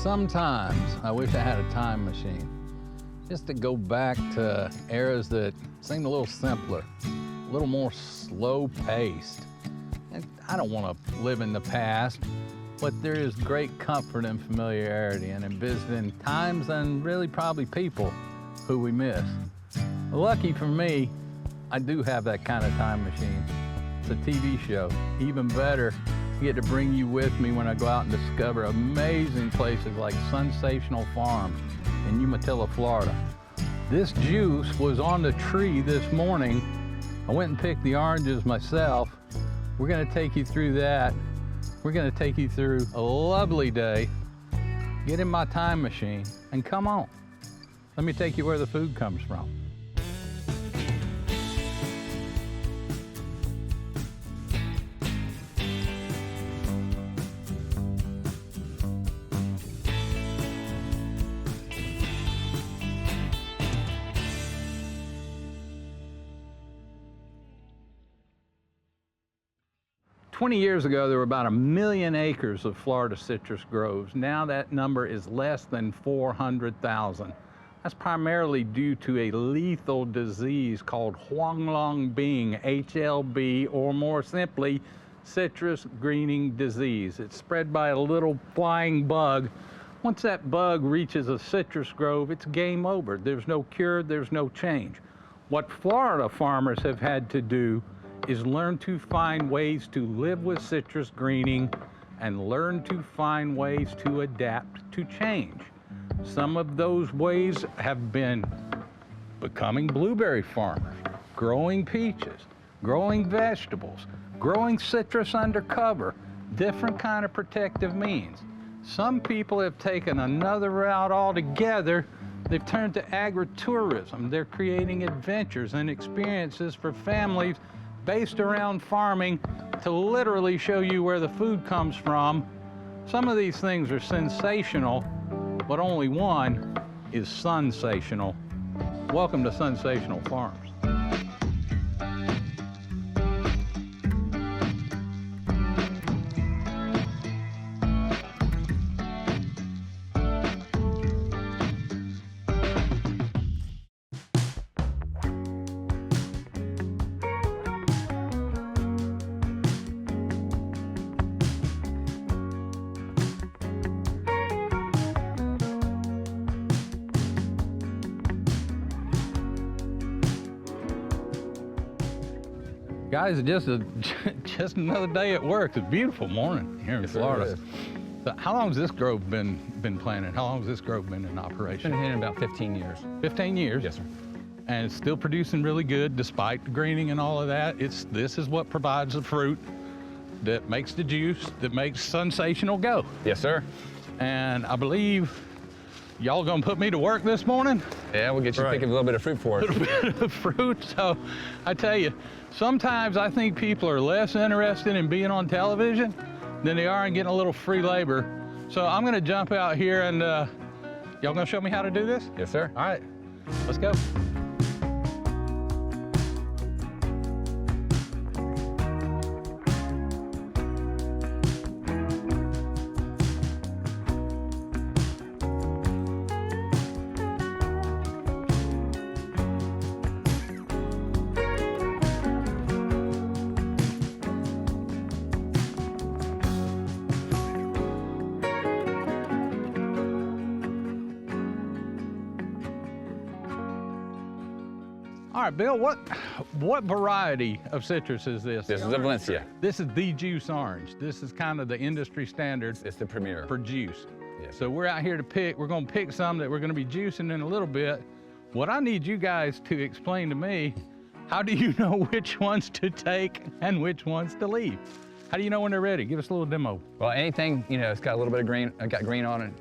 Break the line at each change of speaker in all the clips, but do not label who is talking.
Sometimes I wish I had a time machine, just to go back to eras that seemed a little simpler, a little more slow-paced. And I don't want to live in the past, but there is great comfort and familiarity and in visiting times and really probably people who we miss. Lucky for me, I do have that kind of time machine. It's a TV show. Even better, I get to bring you with me when I go out and discover amazing places like Sunsational Farm in Umatilla, Florida. This juice was on the tree this morning. I went and picked the oranges myself. We're gonna take you through that. We're gonna take you through a lovely day. Get in my time machine and come on. Let me take you where the food comes from. "20 years ago, there were about 1 million acres of Florida citrus groves. Now that number is less than 400,000. That's primarily due to a lethal disease called Huanglongbing, HLB, or more simply, citrus greening disease. It's spread by a little flying bug. Once that bug reaches a citrus grove, it's game over. There's no cure, there's no change. What Florida farmers have had to do is learn to find ways to live with citrus greening and learn to find ways to adapt to change. Some of those ways have been becoming blueberry farmers, growing peaches, growing vegetables, growing citrus undercover, different kind of protective means. Some people have taken another route altogether. They've turned to agritourism. They're creating adventures and experiences for families based around farming to literally show you where the food comes from. Some of these things are sensational, but only one is sunsational. Welcome to Sunsational Farms. Guys, just another day at work. It's a beautiful morning here in Florida. So how long has this grove been planted? How long has this grove been in operation?
Been here about 15 years.
15 years?
Yes, sir.
And it's still producing really good despite the greening and all of that. This is what provides the fruit that makes the juice, that makes Sunsational go.
Yes, sir.
And I believe y'all gonna put me to work this morning?
Yeah, we'll get you picking a little bit of fruit for us.
A little bit of fruit. So I tell you, sometimes I think people are less interested in being on television than they are in getting a little free labor. So I'm gonna jump out here and y'all gonna show me how to do this?
Yes, sir.
All right, let's go. All right, Bill, what variety of citrus is this?
This is a Valencia.
This is the juice orange. This is kind of the industry standard.
It's the premier.
For juice.
Yes.
So we're out here to pick. We're gonna pick some that we're gonna be juicing in a little bit. What I need you guys to explain to me, how do you know which ones to take and which ones to leave? How do you know when they're ready? Give us a little demo.
Well, anything, it's got a little bit of green, got green on it,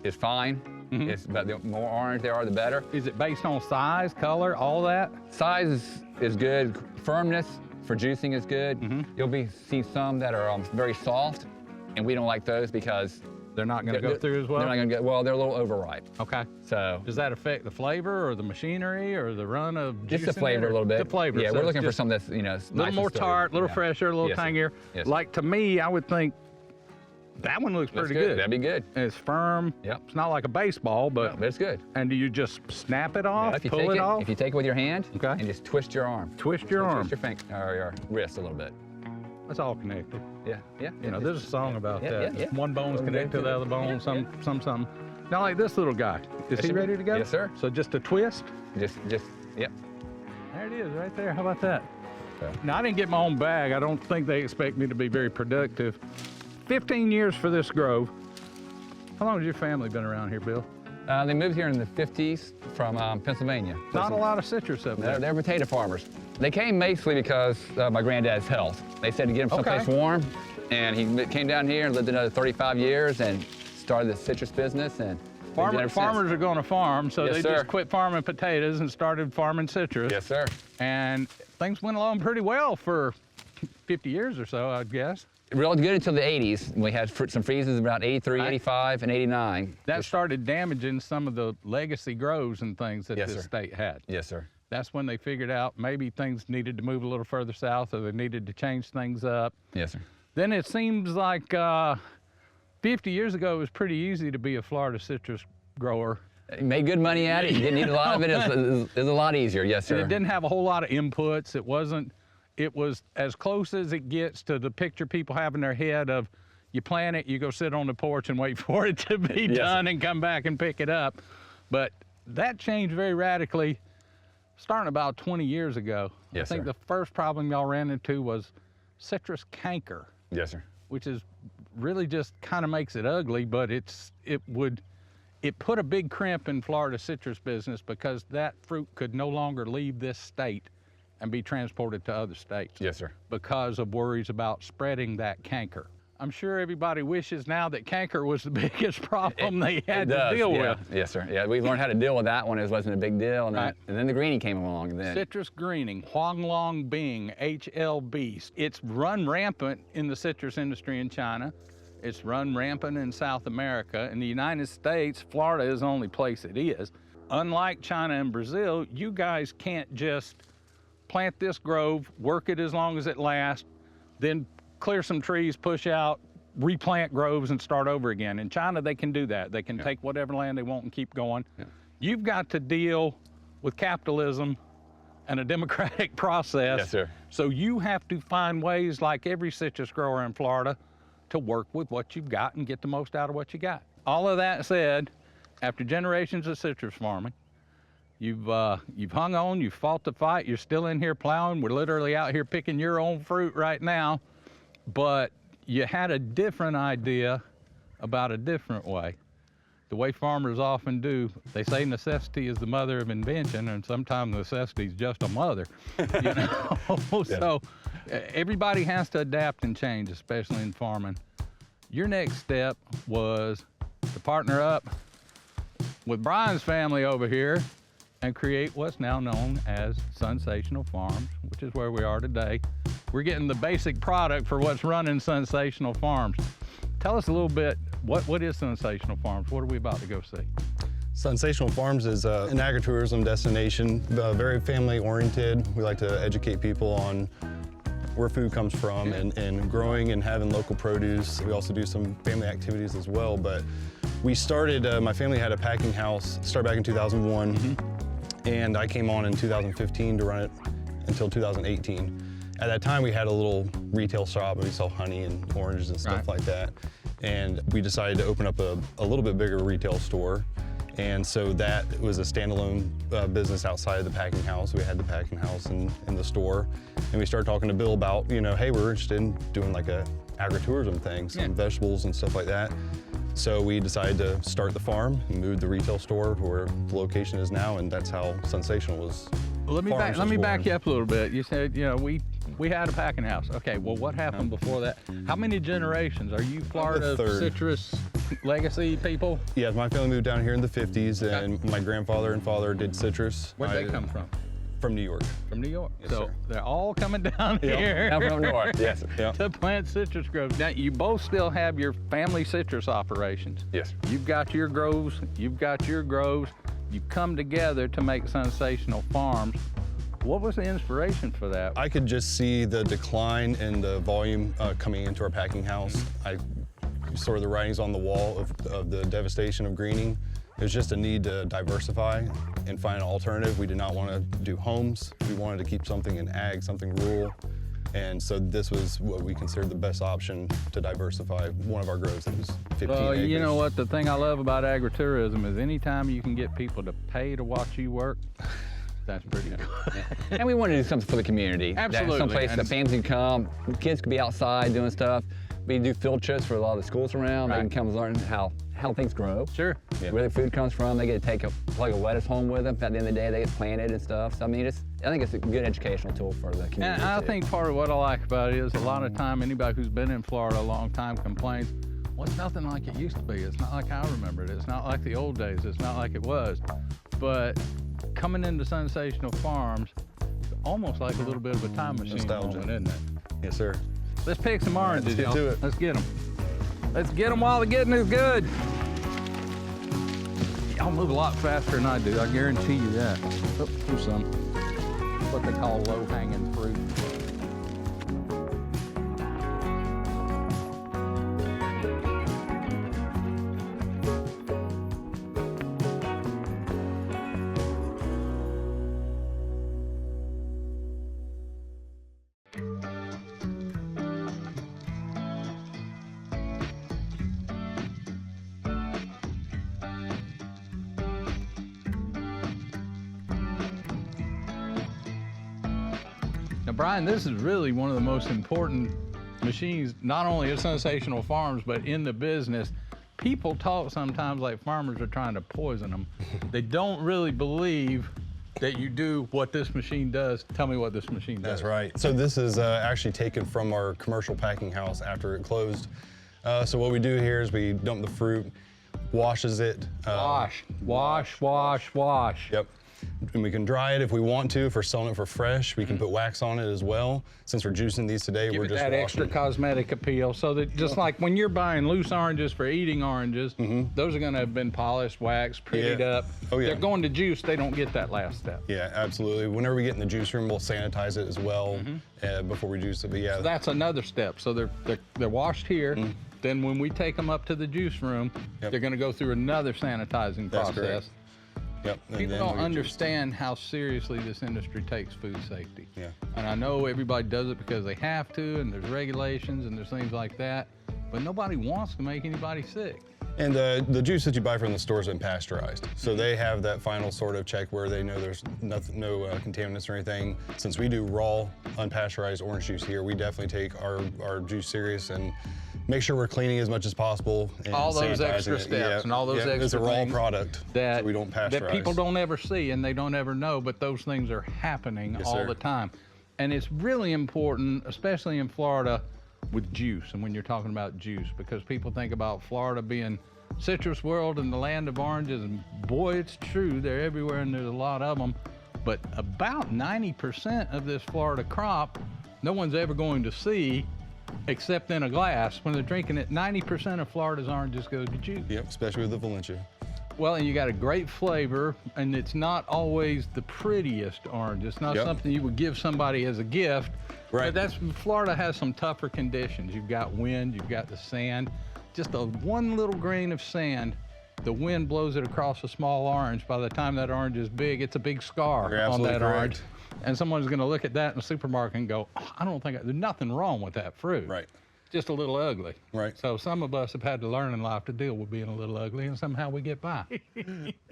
is fine.
Mm-hmm.
But the more orange they are, the better.
Is it based on size, color, all that?
Size is good. Firmness for juicing is good.
Mm-hmm.
You'll see some that are very soft, and we don't like those because
they're not going to go through as well?
They're not going to go, well, they're a little overripe.
Okay.
So
does that affect the flavor or the machinery or the run of juice?
Just the flavor a little bit.
The flavor.
Yeah,
so
we're looking for something that's,
a little more tart, a little fresher, a little tangier.
Yes,
like to me, I would think That one looks pretty
good.
good.
That'd be good.
And it's firm.
Yep.
It's not like a baseball,
No,
but
but it's good.
and do you just snap it off,
If you
pull
take
it off?
If you take it with your hand
Okay.
and just twist your arm.
Twist your arm.
Twist your finger or your wrist a little bit.
That's all connected.
Yeah, yeah.
You know, there's a song about
Yeah,
that.
yeah, yeah.
One bone's connected to the other bone,
Yeah,
something. Now, like this little guy, is he
should be-
ready to go?
Yes, sir.
So just a twist.
Just, yep.
There it is, right there. How about that?
Okay.
Now, I didn't get my own bag. I don't think they expect me to be very productive. 15 years for this grove. How long has your family been around here, Bill?
They moved here in the 50s from Pennsylvania.
Not a lot of citrus up there.
They're potato farmers. They came basically because of my granddad's health. They said to get him someplace warm, and he came down here and lived another 35 years and started the citrus business. And
Farmers are going to farm, so
Yes,
they
sir.
just quit farming potatoes and started farming citrus.
Yes, sir.
And things went along pretty well for 50 years or so, I guess.
Real good until the 80s. We had some freezes about 83,
Right.
85, and 89.
That started damaging some of the legacy groves and things that
Yes,
this
sir.
state had.
Yes, sir.
That's when they figured out maybe things needed to move a little further south or they needed to change things up.
Yes, sir.
Then it seems like 50 years ago, it was pretty easy to be a Florida citrus grower.
You made good money at it. You didn't need a lot of it. It was a lot easier. Yes, sir.
And it didn't have a whole lot of inputs. It was as close as it gets to the picture people have in their head of you plant it, you go sit on the porch and wait for it to be
Yes,
done
sir.
and come back and pick it up. But that changed very radically starting about 20 years ago.
Yes,
I think
sir.
the first problem y'all ran into was citrus canker,
Yes, sir.
which is really just kind of makes it ugly, but it put a big crimp in Florida citrus business because that fruit could no longer leave this state and be transported to other states
Yes, sir.
because of worries about spreading that canker. I'm sure everybody wishes now that canker was the biggest problem they had to deal with.
Yes, sir. Yeah, we learned how to deal with that one. It wasn't a big deal. And,
Right.
then the greenie came along. And then
Citrus greening, Huanglong Bing, HLB. It's run rampant in the citrus industry in China. It's run rampant in South America. In the United States, Florida is the only place it is. Unlike China and Brazil, you guys can't just plant this grove, work it as long as it lasts, then clear some trees, push out, replant groves and start over again. In China, they can do that. They can take whatever land they want and keep going.
Yeah.
You've got to deal with capitalism and a democratic process.
Yes, sir.
So you have to find ways, like every citrus grower in Florida, to work with what you've got and get the most out of what you got. All of that said, after generations of citrus farming, you've hung on, you've fought the fight, you're still in here plowing. We're literally out here picking your own fruit right now, but you had a different idea about a different way. The way farmers often do, they say necessity is the mother of invention, and sometimes necessity is just a mother, you know? So everybody has to adapt and change, especially in farming. Your next step was to partner up with Brian's family over here and create what's now known as Sunsational Farms, which is where we are today. We're getting the basic product for what's running Sunsational Farms. Tell us a little bit, what is Sunsational Farms? What are we about to go see?
Sunsational Farms is an agritourism destination, very family oriented. We like to educate people on where food comes from and growing and having local produce. We also do some family activities as well, but we started, my family had a packing house, started back in 2001, and I came on in 2015 to run it until 2018. At that time, we had a little retail shop and we sell honey and oranges and stuff like that. And we decided to open up a little bit bigger retail store. And so that was a standalone business outside of the packing house. We had the packing house and the store. And we started talking to Bill about, you know, hey, we're interested in doing like a agritourism thing, some vegetables and stuff like that. So we decided to start the farm and move the retail store to where the location is now, and that's how Sunsational was.
Let me back you up a little bit. You said, you know, we had a packing house. Okay, well, what happened before that? How many generations? Are you Florida citrus legacy people?
Yeah, my family moved down here in the 50s, and my grandfather and father did citrus.
Where'd they come from?
From New York.
From New York.
Yes,
So
sir.
they're all coming down here
Come from north. Yes.
Yeah.
to plant citrus groves. Now, you both still have your family citrus operations.
Yes.
You've got your groves, you've got your groves. You've come together to make Sunsational Farms. What was the inspiration for that?
I could just see the decline in the volume coming into our packing house. I sort of the writings on the wall of the devastation of greening. It was just a need to diversify and find an alternative. We did not want to do homes. We wanted to keep something in ag, something rural. And so this was what we considered the best option to diversify one of our groves that was 15 acres.
You know what, the thing I love about agritourism is anytime you can get people to pay to watch you work, that's pretty good.
And we wanted to do something for the community.
Absolutely.
Someplace that families can come, kids could be outside doing stuff. We do field trips for a lot of the schools around.
Right.
They can come learn how things grow.
Sure.
Yeah. Where the food comes from. They get to take a lettuce home with them. At the end of the day, they get planted and stuff. So I mean, I think it's a good educational tool for the community.
And I
too.
think part of what I like about it is a lot of time anybody who's been in Florida a long time complains, well, it's nothing like it used to be. It's not like I remember it. It's not like the old days. It's not like it was. But coming into Sunsational Farms, it's almost like a little bit of a time machine
Nostalgia.
moment, isn't it?
Yes, sir.
Let's pick some oranges,
Let's get to it.
Let's get them. Let's get them while the getting is good. Y'all move a lot faster than I do, I guarantee you that. Oh, here's some. What they call low-hanging fruit. Now, Brian, this is really one of the most important machines, not only at Sunsational Farms, but in the business. People talk sometimes like farmers are trying to poison them. They don't really believe that you do what this machine does. Tell me what this machine does.
That's right. So this is actually taken from our commercial packing house after it closed. So what we do here is we dump the fruit, washes it.
Wash.
Yep. And we can dry it if we want to. If we're selling it for fresh, we can put wax on it as well. Since we're juicing these today,
Give
we're
it
just
that
washing
extra
it.
cosmetic appeal, so that just like when you're buying loose oranges for eating oranges, those are going to have been polished, waxed, prettied
Yeah.
up.
Oh, yeah.
They're going to juice. They don't get that last step.
Yeah, absolutely. Whenever we get in the juice room, we'll sanitize it as well before we juice it. But yeah,
So that's another step. So they're washed here. Then when we take them up to the juice room,
Yep.
they're going to go through another sanitizing
That's
process.
correct. Yep. and
People
then
don't
we juice.
understand how seriously this industry takes food safety.
Yeah.
And I know everybody does it because they have to, and there's regulations and there's things like that, but nobody wants to make anybody sick.
And the juice that you buy from the store has been pasteurized. So they have that final sort of check where they know there's nothing, no contaminants or anything. Since we do raw, unpasteurized orange juice here, we definitely take our juice serious and make sure we're cleaning as much as possible. And
All those
sanitizing
extra
it.
steps and all those
It's
extra
a raw
things
product
that
so we don't pasteurize.
that people don't ever see and they don't ever know, but those things are happening
Yes,
all
sir.
the time. And it's really important, especially in Florida, with juice and when you're talking about juice, because people think about Florida being citrus world and the land of oranges, and boy, it's true, they're everywhere and there's a lot of them, but about 90% of this Florida crop, no one's ever going to see except in a glass. When they're drinking it, 90% of Florida's oranges go to juice.
Yep, especially with the Valencia.
Well, and you got a great flavor, and it's not always the prettiest orange. It's not
Yep.
something you would give somebody as a gift.
Right.
But Florida has some tougher conditions. You've got wind, you've got the sand. Just one little grain of sand, the wind blows it across a small orange. By the time that orange is big, it's a big scar
You're
on
absolutely
that orange.
correct.
And someone's gonna look at that in the supermarket and go, oh, I don't think, there's nothing wrong with that fruit.
Right.
Just a little ugly.
Right.
So some of us have had to learn in life to deal with being a little ugly, and somehow we get by.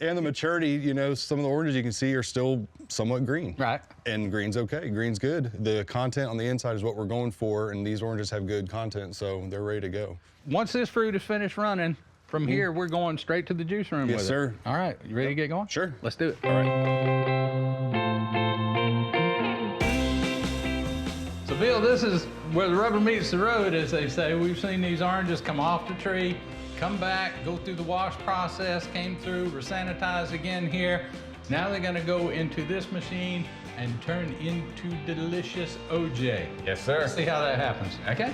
And the maturity, you know, some of the oranges you can see are still somewhat green.
Right.
And green's okay, green's good. The content on the inside is what we're going for, and these oranges have good content, so they're ready to go.
Once this fruit is finished running, from here, we're going straight to the juice room
Yes,
with
sir.
it. All right, you ready to get going?
Sure.
Let's do it.
All right.
So Bill, this is where the rubber meets the road, as they say. We've seen these oranges come off the tree, come back, go through the wash process, came through, were sanitized again here. Now they're gonna go into this machine and turn into delicious OJ.
Yes, sir.
Let's see how that happens.
Okay.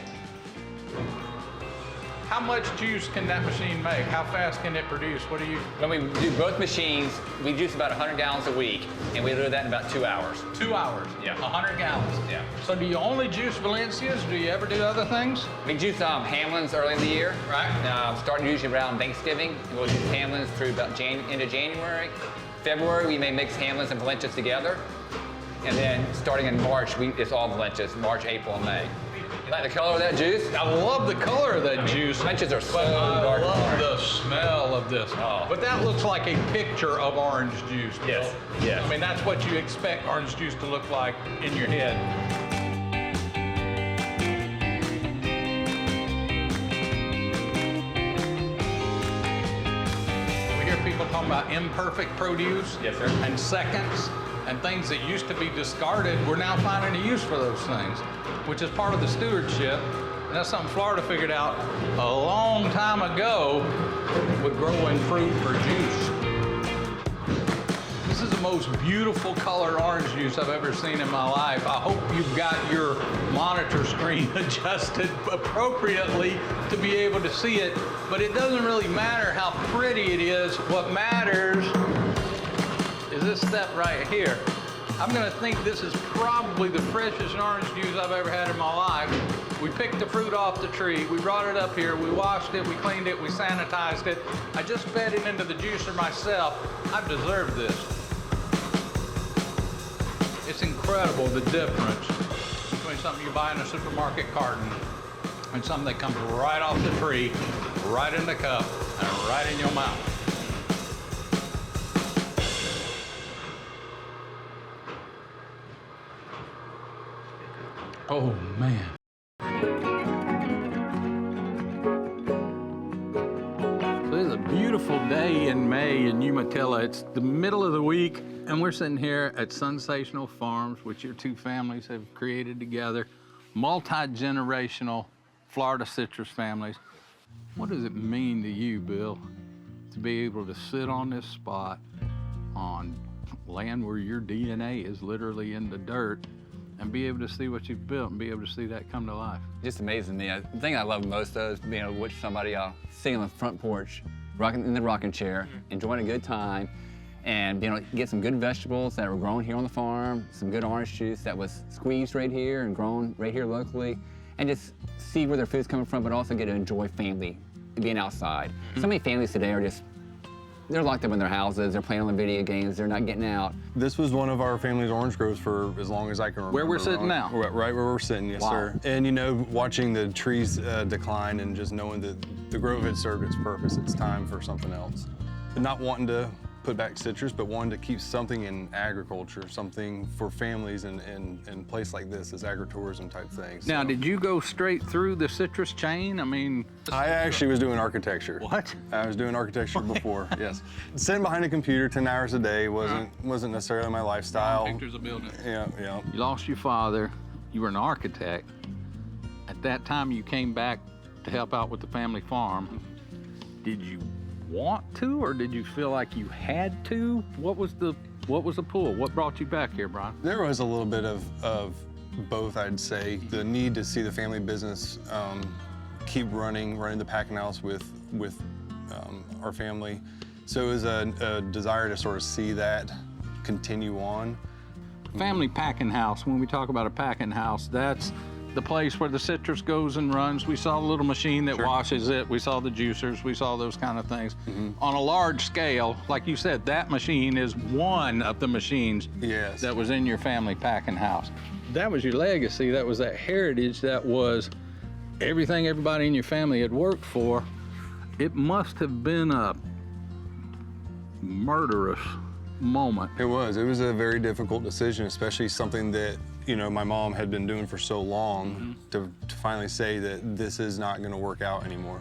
How much juice can that machine make? How fast can it produce? What do you?
When we do both machines, we juice about 100 gallons a week, and we do that in about 2 hours.
2 hours?
Yeah.
100 gallons?
Yeah.
So do you only juice Valencias? Do you ever do other things?
We juice Hamlins early in the year.
Right.
Starting usually around Thanksgiving, and we'll juice Hamlins through about into January. February, we may mix Hamlins and Valencias together. And then starting in March, it's all Valencias, March, April, and May. You like the color of that juice?
I love the color of that juice.
Valencias are so
But
dark.
I love the smell of this.
Oh.
But that looks like a picture of orange juice.
Yes, yes.
I mean, that's what you expect orange juice to look like in your head. We hear people talking about imperfect produce.
Yes, sir.
And seconds. And things that used to be discarded, we're now finding a use for those things, which is part of the stewardship. And that's something Florida figured out a long time ago with growing fruit for juice. This is the most beautiful color orange juice I've ever seen in my life. I hope you've got your monitor screen adjusted appropriately to be able to see it, but it doesn't really matter how pretty it is. What matters is this step right here. I'm gonna think this is probably the freshest orange juice I've ever had in my life. We picked the fruit off the tree, we brought it up here, we washed it, we cleaned it, we sanitized it. I just fed it into the juicer myself. I've deserved this. It's incredible the difference between something you buy in a supermarket carton and something that comes right off the tree, right in the cup, and right in your mouth. Oh, man. So it's a beautiful day in May in Umatilla. It's the middle of the week, and we're sitting here at Sunsational Farms, which your two families have created together, multi-generational Florida citrus families. What does it mean to you, Bill, to be able to sit on this spot on land where your DNA is literally in the dirt and be able to see what you've built and be able to see that come to life?
Just amazing to me. The thing I love most though is being able to watch somebody sitting on the front porch, rocking in the rocking chair, enjoying a good time, and being able to get some good vegetables that were grown here on the farm, some good orange juice that was squeezed right here and grown right here locally, and just see where their food's coming from, but also get to enjoy family, being outside. So many families today are just, they're locked up in their houses, they're playing on the video games, they're not getting out.
This was one of our family's orange groves for as long as I can remember.
Where we're sitting now?
Right where we're sitting, yes,
Wow.
sir. And you know, watching the trees decline and just knowing that the grove had served its purpose, it's time for something else. And not wanting to put back citrus, but wanting to keep something in agriculture, something for families in a place like this, as agritourism type things.
Now,
So,
did you go straight through the citrus chain? I mean,
I actually was doing architecture.
what?
I was doing architecture before, yes. Sitting behind a computer 10 hours a day wasn't necessarily my lifestyle.
Pictures of buildings.
Yeah, yeah.
You lost your father. You were an architect. At that time, you came back to help out with the family farm. Did you want to, or did you feel like you had to? What was the pull? What brought you back here, Brian?
There was a little bit of both, I'd say. The need to see the family business keep running the packing house with our family. So it was a desire to sort of see that continue on.
Family packing house. When we talk about a packing house, that's the place where the citrus goes and runs. We saw the little machine that washes it. We saw the juicers. We saw those kind of things. On a large scale, like you said, that machine is one of the machines
Yes.
that was in your family packing house. That was your legacy. That was that heritage. That was everything everybody in your family had worked for. It must have been a murderous moment.
It was a very difficult decision, especially something that, you know, my mom had been doing for so long to finally say that this is not going to work out anymore.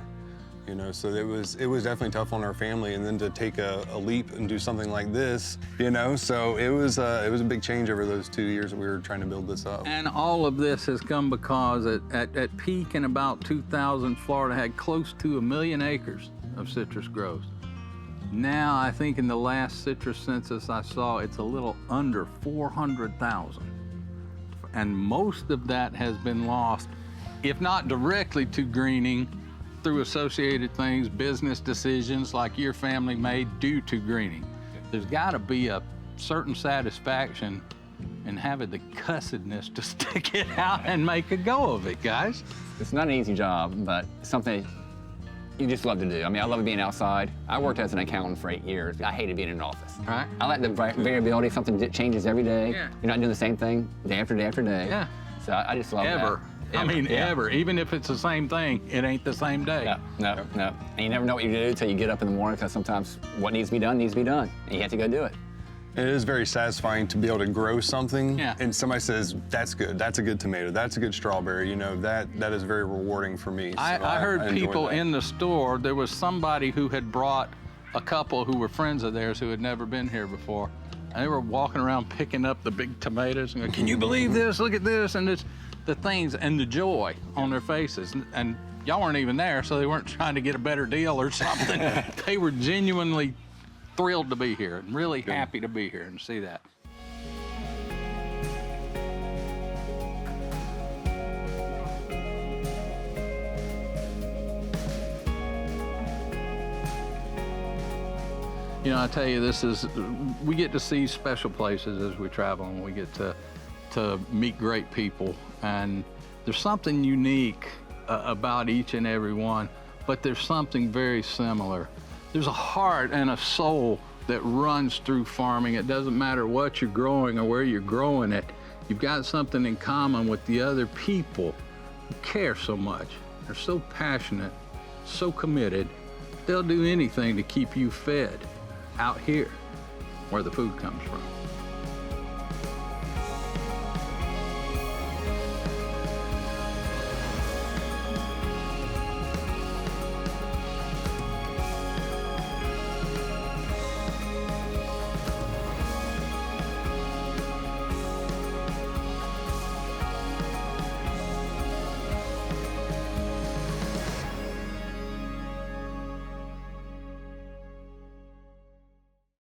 You know, so it was definitely tough on our family, and then to take a leap and do something like this, you know, so it was a big change over those 2 years that we were trying to build this up.
And all of this has come because at peak in about 2000, Florida had close to 1 million acres of citrus groves. Now, I think in the last citrus census I saw, it's a little under 400,000. And most of that has been lost, if not directly to greening, through associated things, business decisions like your family made due to greening. There's got to be a certain satisfaction in having the cussedness to stick it out and make a go of it, guys.
It's not an easy job, but it's something you just love to do. I mean, I love being outside. I worked as an accountant for 8 years. I hated being in an office.
Right.
I like the variability, something that changes every day.
Yeah.
You're not doing the same thing day after day after day.
Yeah.
So I just love
Ever.
that.
I mean,
yeah.
ever. Even if it's the same thing, it ain't the same day.
No. And you never know what you do until you get up in the morning, because sometimes what needs to be done, and you have to go do it.
It is very satisfying to be able to grow something,
Yeah.
and somebody says, that's good, that's a good tomato, that's a good strawberry, you know, that is very rewarding for me.
I
So
heard
enjoy
people
that.
in the store, there was somebody who had brought a couple who were friends of theirs who had never been here before. And they were walking around picking up the big tomatoes and going, can you believe this? Look at this. And it's the things and the joy on their faces. And y'all weren't even there, so they weren't trying to get a better deal or something. They were genuinely thrilled to be here and really happy to be here and see that. You know, I tell you, we get to see special places as we travel, and we get to meet great people. And there's something unique about each and every one, but there's something very similar. There's a heart and a soul that runs through farming. It doesn't matter what you're growing or where you're growing it. You've got something in common with the other people who care so much. They're so passionate, so committed. They'll do anything to keep you fed out here where the food comes from.